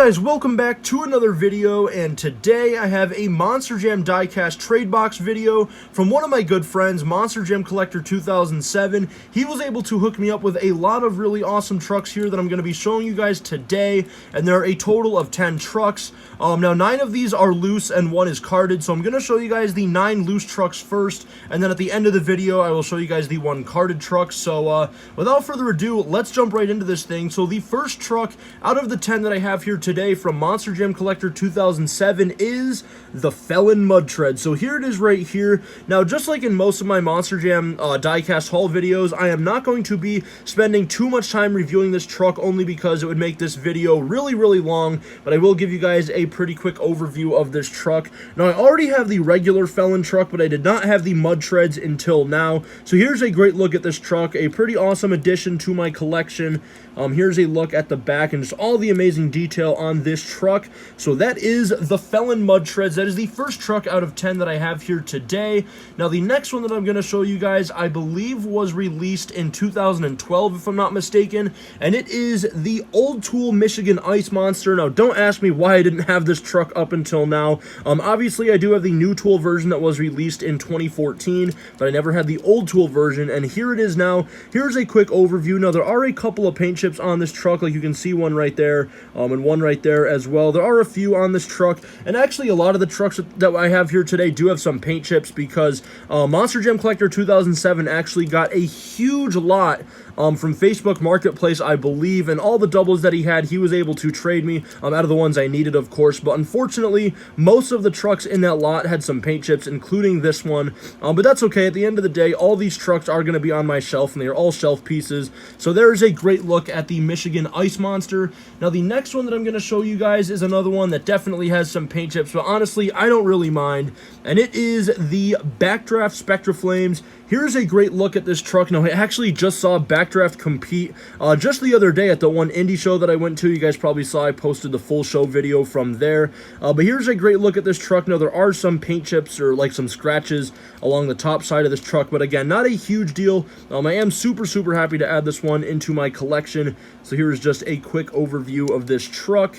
guys, welcome back to another video, and today I have a Monster Jam diecast trade box video from one of my good friends, MonsterJamCollector2007. He was able to hook me up with a lot of really awesome trucks here that I'm going to be showing you guys today, and there are a total of 10 trucks. Now 9 of these are loose and 1 is carded, so I'm going to show you guys the 9 loose trucks first, and then at the end of the video I will show you guys the 1 carded truck. So without further ado, let's jump right into this thing. So the first truck out of the 10 that I have here today from MonsterJamCollector2007 is the Felon Mud Tread. So here it is right here. Now, just like in most of my Monster Jam diecast haul videos, I am not going to be spending too much time reviewing this truck, only because it would make this video really long, but I will give you guys a pretty quick overview of this truck. Now, I already have the regular Felon truck, but I did not have the Mud Treads until now. So here's a great look at this truck, a pretty awesome addition to my collection. Here's a look at the back and just all the amazing detail on this truck. So that is the Felon Mud Treads. That is the first truck out of 10 that I have here today. Now the next one that I'm going to show you guys, I believe was released in 2012 if I'm not mistaken, and it is the Old Tool Michigan Ice Monster. Now don't ask me why I didn't have this truck up until now. Obviously I do have the new tool version that was released in 2014, but I never had the old tool version, and here it is now. Here's a quick overview. Now there are a couple of paint chips on this truck, like you can see one right there, and one right there as well. There are a few on this truck, and actually a lot of the trucks that I have here today do have some paint chips, because Monster Jam Collector 2007 actually got a huge lot from Facebook Marketplace, I believe, and all the doubles that he had, he was able to trade me out of the ones I needed, of course. But unfortunately, most of the trucks in that lot had some paint chips, including this one. But that's okay. At the end of the day, all these trucks are going to be on my shelf, and they are all shelf pieces. So there is a great look at the Michigan Ice Monster. Now, the next one that I'm going to show you guys is another one that definitely has some paint chips, but honestly, I don't really mind, and it is the Backdraft Spectre Flames. Here's a great look at this truck. Now, I actually just saw Backdraft compete just the other day at the one indie show that I went to. You guys probably saw I posted the full show video from there. But here's a great look at this truck. Now, there are some paint chips or like some scratches along the top side of this truck, but again, not a huge deal. I am super happy to add this one into my collection. So here's just a quick overview of this truck.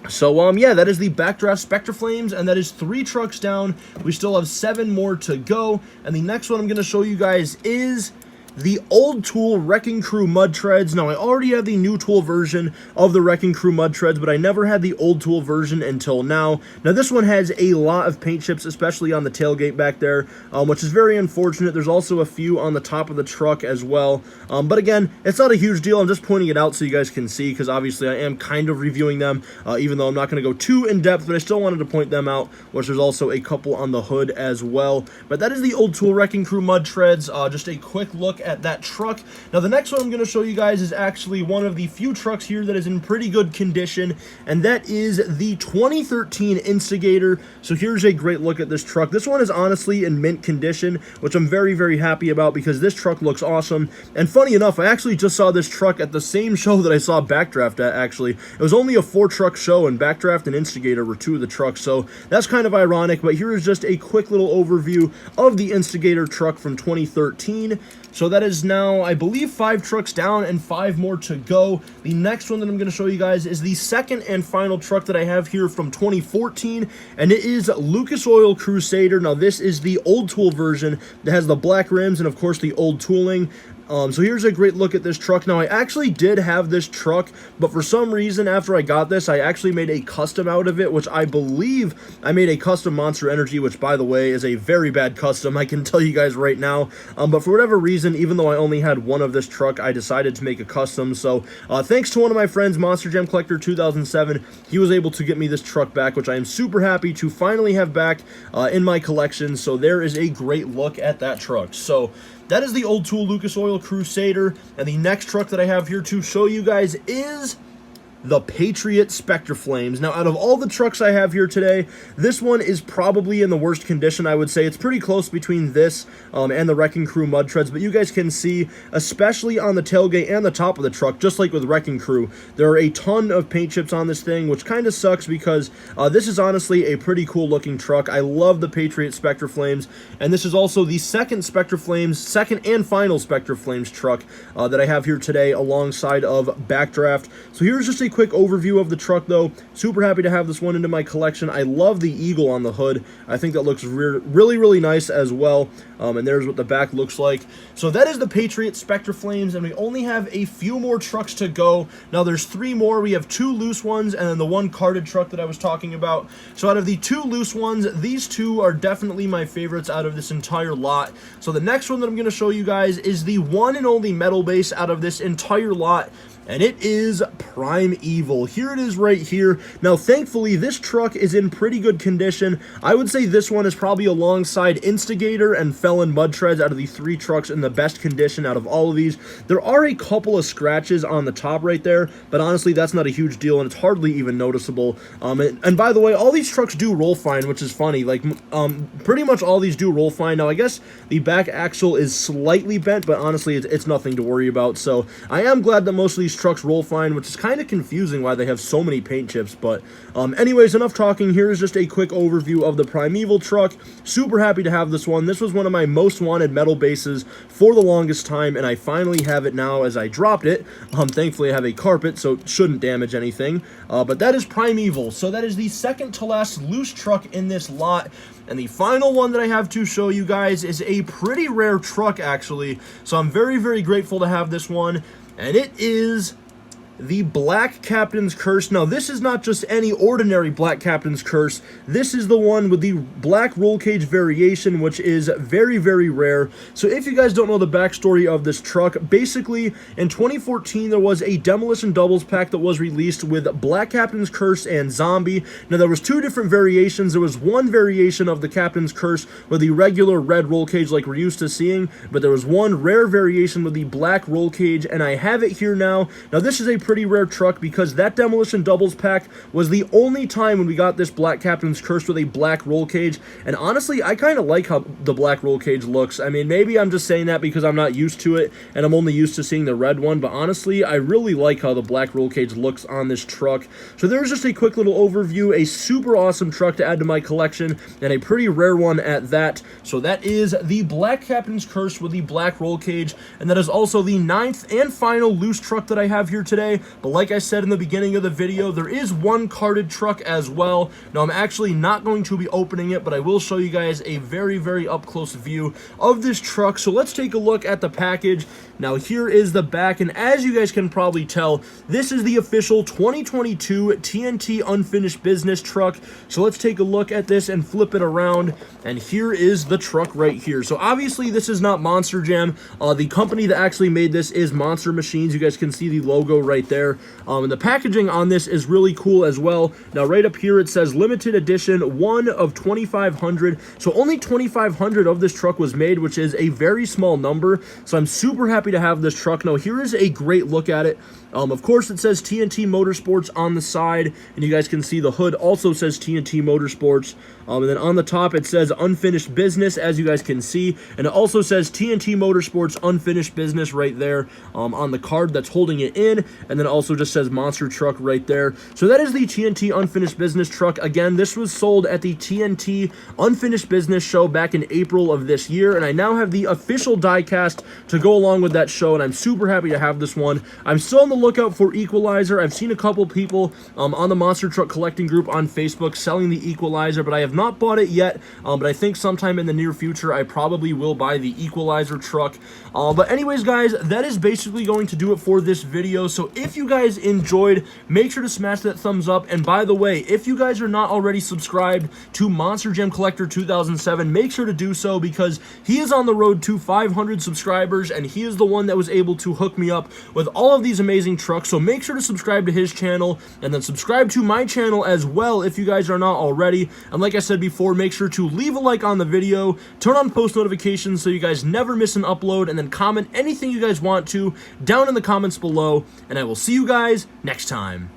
So, yeah, that is the Backdraft Spectre Flames, and that is 3 trucks down. We still have 7 more to go, and the next one I'm going to show you guys is the Old Tool Wrecking Crew Mud Treads. Now, I already have the new tool version of the Wrecking Crew Mud Treads, but I never had the old tool version until now. Now, this one has a lot of paint chips, especially on the tailgate back there, which is very unfortunate. There's also a few on the top of the truck as well. But again, it's not a huge deal. I'm just pointing it out so you guys can see, because obviously I am kind of reviewing them, even though I'm not going to go too in-depth, but I still wanted to point them out, which there's also a couple on the hood as well. But that is the Old Tool Wrecking Crew Mud Treads. Just a quick look at that truck. Now, the next one I'm going to show you guys is actually one of the few trucks here that is in pretty good condition, and that is the 2013 Instigator. So here's a great look at this truck. This one is honestly in mint condition, which I'm very happy about, because this truck looks awesome. And funny enough, I actually just saw this truck at the same show that I saw Backdraft at, actually. It was only a 4-truck show, and Backdraft and Instigator were 2 of the trucks, so that's kind of ironic. But here is just a quick little overview of the Instigator truck from 2013. So that is now, I believe, 5 trucks down and 5 more to go. The next one that I'm going to show you guys is the second and final truck that I have here from 2014, and it is Lucas Oil Crusader. Now, this is the old tool version that has the black rims and, of course, the old tooling. So here's a great look at this truck. Now, I actually did have this truck, but for some reason, after I got this, I actually made a custom out of it, which I believe I made a custom Monster Energy, which, by the way, is a very bad custom, I can tell you guys right now. But for whatever reason, even though I only had one of this truck, I decided to make a custom. So thanks to one of my friends, Monster Jam Collector 2007, he was able to get me this truck back, which I am super happy to finally have back in my collection. So there is a great look at that truck. So that is the Old Tool Lucas Oil Crusader, and the next truck that I have here to show you guys is the Patriot Spectre Flames. Now, out of all the trucks I have here today, this one is probably in the worst condition, I would say. It's pretty close between this and the Wrecking Crew Mud Treads, but you guys can see, especially on the tailgate and the top of the truck, just like with Wrecking Crew, there are a ton of paint chips on this thing, which kind of sucks, because this is honestly a pretty cool looking truck. I love the Patriot Spectre Flames, and this is also the second and final Spectre Flames truck that I have here today alongside of Backdraft. So here's just a a quick overview of the truck, though. Super happy to have this one into my collection. I love the eagle on the hood. I think that looks really, really nice as well. And there's what the back looks like. So that is the Patriot Spectre Flames, and we only have a few more trucks to go. Now there's 3 more. We have 2 loose ones and then the 1 carded truck that I was talking about. So out of the 2 loose ones, these 2 are definitely my favorites out of this entire lot. So the next one that I'm going to show you guys is the one and only metal base out of this entire lot, and it is Primeval. Here it is right here. Now, thankfully, this truck is in pretty good condition. I would say this one is probably alongside Instigator and Felon Mud Treads out of the 3 trucks in the best condition out of all of these. There are a couple of scratches on the top right there, but honestly, that's not a huge deal, and it's hardly even noticeable. And by the way, all these trucks do roll fine, which is funny. Like, pretty much all these do roll fine. Now, I guess the back axle is slightly bent, but honestly, it's nothing to worry about. So I am glad that most of these trucks roll fine, which is kind of confusing why they have so many paint chips. But anyways, enough talking. Here's just a quick overview of the Primeval truck. Super happy to have this one. This was one of my most wanted metal bases for the longest time, and I finally have it now as I dropped it. Thankfully I have a carpet, so it shouldn't damage anything. But that is Primeval. So that is the second to last loose truck in this lot. And the final one that I have to show you guys is a pretty rare truck, actually. So I'm very, very grateful to have this one. And it is the Black Captain's Curse. Now, this is not just any ordinary Black Captain's Curse. This is the one with the black roll cage variation, which is very, very rare. So if you guys don't know the backstory of this truck, basically, in 2014, there was a Demolition Doubles pack that was released with Black Captain's Curse and Zombie. Now, there was 2 different variations. There was one variation of the Captain's Curse with the regular red roll cage like we're used to seeing, but there was one rare variation with the black roll cage, and I have it here now. Now, this is a pretty rare truck because that Demolition Doubles pack was the only time when we got this Black Captain's Curse with a black roll cage, and honestly, I kind of like how the black roll cage looks. I mean, maybe I'm just saying that because I'm not used to it, and I'm only used to seeing the red one, but honestly, I really like how the black roll cage looks on this truck. So there's just a quick little overview, a super awesome truck to add to my collection, and a pretty rare one at that. So that is the Black Captain's Curse with the black roll cage, and that is also the 9th and final loose truck that I have here today. But like I said in the beginning of the video, there is 1 carded truck as well. Now, I'm actually not going to be opening it, but I will show you guys a very, very up-close view of this truck. So let's take a look at the package. Now, here is the back, and as you guys can probably tell, this is the official 2022 TNT Unfinished Business truck. So let's take a look at this and flip it around, and here is the truck right here. So obviously, this is not Monster Jam. The company that actually made this is Monster Machines. You guys can see the logo right there. And the packaging on this is really cool as well. Now, right up here, it says limited edition, 1 of 2,500. So only 2,500 of this truck was made, which is a very small number. So I'm super happy to have this truck. Now, here is a great look at it. Of course, it says TNT Motorsports on the side, and you guys can see the hood also says TNT Motorsports. And then on the top, it says Unfinished Business, as you guys can see, and it also says TNT Motorsports Unfinished Business right there on the card that's holding it in, and then also just says Monster Truck right there. So that is the TNT Unfinished Business truck. Again, this was sold at the TNT Unfinished Business show back in April of this year, and I now have the official diecast to go along with that show, and I'm super happy to have this one. I'm still on the lookout for Equalizer. I've seen a couple people on the Monster Truck Collecting group on Facebook selling the Equalizer, but I have not bought it yet, but I think sometime in the near future I probably will buy the Equalizer truck. But anyways, guys, that is basically going to do it for this video. So if you guys enjoyed, make sure to smash that thumbs up, and by the way, if you guys are not already subscribed to MonsterJamCollector2007, make sure to do so, because he is on the road to 500 subscribers, and he is the one that was able to hook me up with all of these amazing trucks. So make sure to subscribe to his channel, and then subscribe to my channel as well if you guys are not already. And like I said before, make sure to leave a like on the video, turn on post notifications so you guys never miss an upload, and then comment anything you guys want to down in the comments below, and I will see you guys next time.